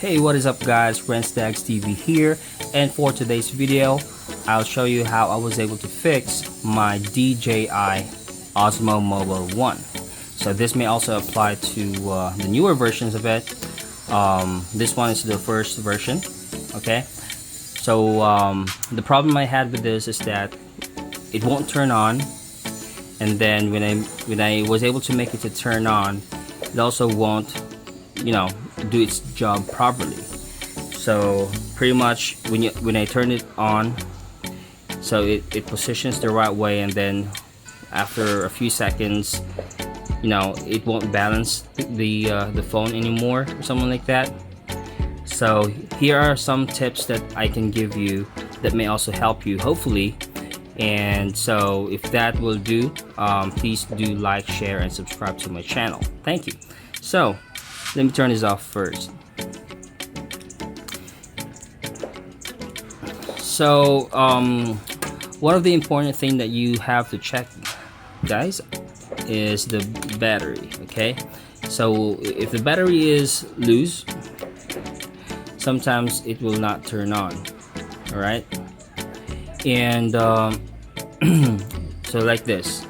Hey, what is up guys, Renz Dagz TV here, and for today's video I'll show you how I was able to fix my DJI OSMO Mobile 1. So this may also apply to the newer versions of it. This one is the first version. Okay, so the problem I had with this is that it won't turn on, and then when I was able to make it to turn on, it also won't, do its job properly. So pretty much when I turn it on, so it positions the right way, and then after a few seconds, it won't balance the phone anymore or something like that. So here are some tips that I can give you that may also help you, hopefully. And so if that will do, please do like, share, and subscribe to my channel. Thank you. So let me turn this off first. So one of the important thing that you have to check, guys, is the battery. Okay, so if the battery is loose, sometimes it will not turn on. All right, and so like this.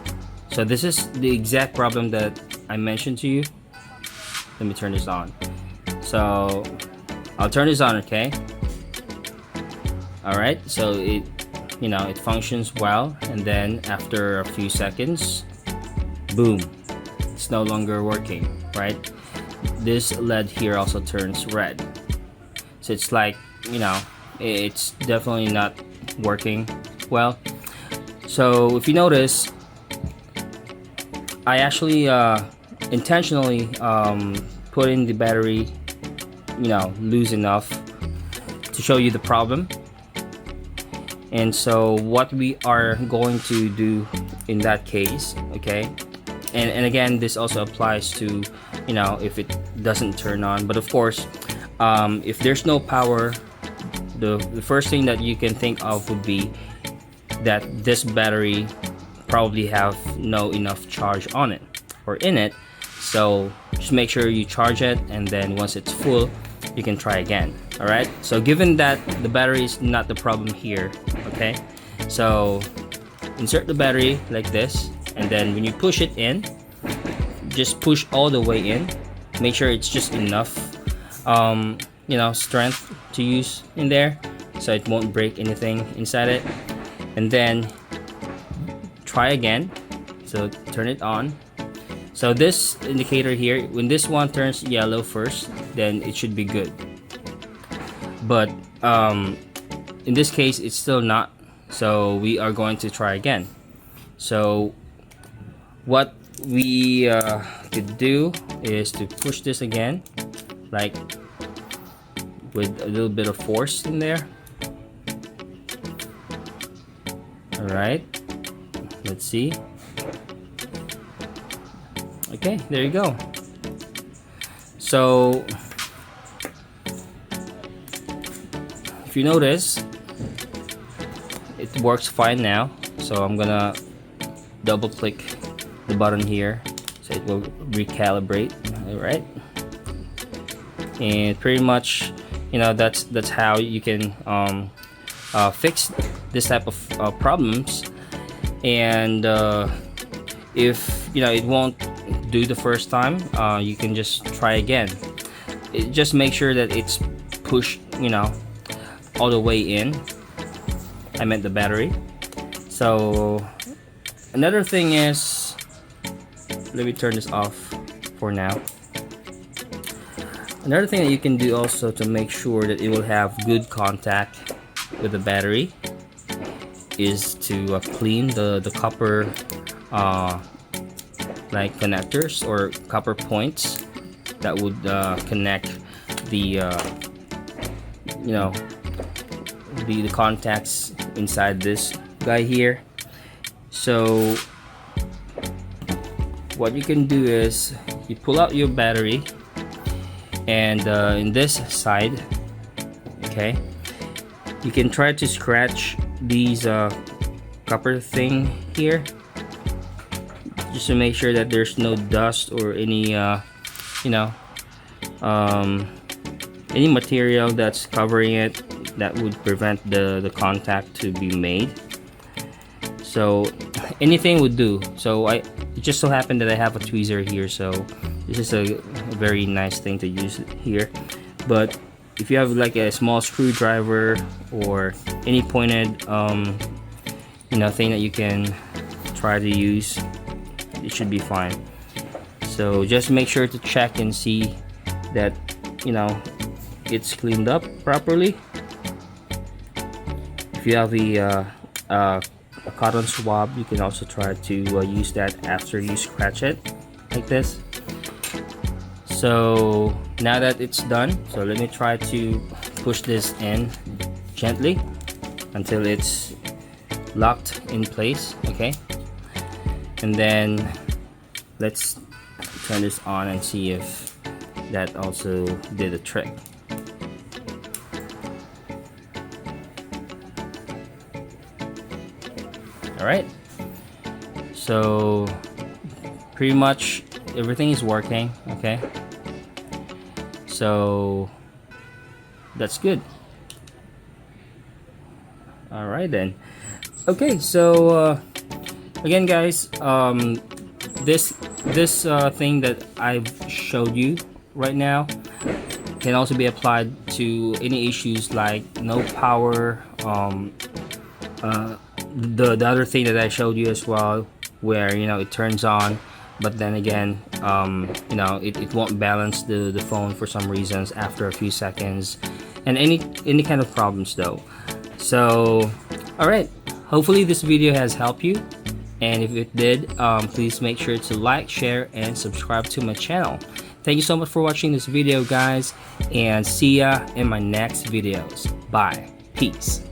So this is the exact problem that I mentioned to you. Let me turn this on. So I'll turn this on. Okay, all right, so it functions well, and then after a few seconds, boom, it's no longer working, right? This LED here also turns red, so it's like, it's definitely not working well. So if you notice, I actually intentionally put in the battery loose enough to show you the problem. And so what we are going to do in that case, okay, and again, this also applies to if it doesn't turn on. But of course, if there's no power, the first thing that you can think of would be that this battery probably have no enough charge on it or in it. So just make sure you charge it, and then once it's full, you can try again. All right, so given that the battery is not the problem here, okay, so insert the battery like this, and then when you push it in, just push all the way in. Make sure it's just enough strength to use in there, so it won't break anything inside it. And then try again. So turn it on. So this indicator here, when this one turns yellow first, then it should be good. But in this case, it's still not. So we are going to try again. So what we could do is to push this again, like with a little bit of force in there. All right, let's see. Okay, there you go. So if you notice, it works fine now. So I'm gonna double click the button here so it will recalibrate. All right, and pretty much that's how you can fix this type of problems. And if it won't do the first time, you can just try again. Just make sure that it's pushed all the way in. I meant the battery. So another thing is, let me turn this off for now. Another thing that you can do also to make sure that it will have good contact with the battery is to clean the copper like connectors or copper points that would connect the the contacts inside this guy here. So what you can do is you pull out your battery, and in this side, okay, you can try to scratch these copper thing here, just to make sure that there's no dust or any any material that's covering it that would prevent the contact to be made. So anything would do. So it just so happened that I have a tweezer here, so this is a very nice thing to use here. But if you have like a small screwdriver or any pointed thing that you can try to use, it should be fine. So just make sure to check and see that it's cleaned up properly. If you have a cotton swab, you can also try to use that after you scratch it like this. So now that it's done, so let me try to push this in gently until it's locked in place. Okay, and then let's turn this on and see if that also did the trick. Alright, so pretty much everything is working. Okay, so that's good. Alright then. Okay, so again guys, this thing that I've showed you right now can also be applied to any issues like no power, the other thing that I showed you as well, where it turns on, but then again it won't balance the phone for some reasons after a few seconds, and any kind of problems though. So alright, hopefully this video has helped you, and if it did, please make sure to like, share, and subscribe to my channel. Thank you so much for watching this video guys, and see ya in my next videos. Bye, peace.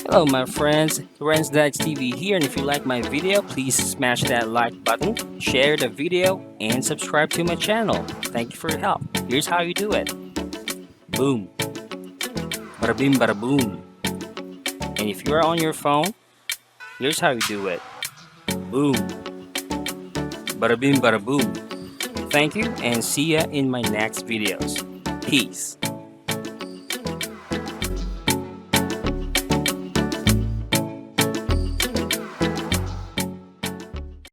Hello my friends, Renz Dagz TV here, and if you like my video, please smash that like button, share the video, and subscribe to my channel. Thank you for your help. Here's how you do it. Boom. Bada bing bada boom. And if you're on your phone, here's how you do it. Boom. Bada bing bada boom. Thank you, and see ya in my next videos. Peace.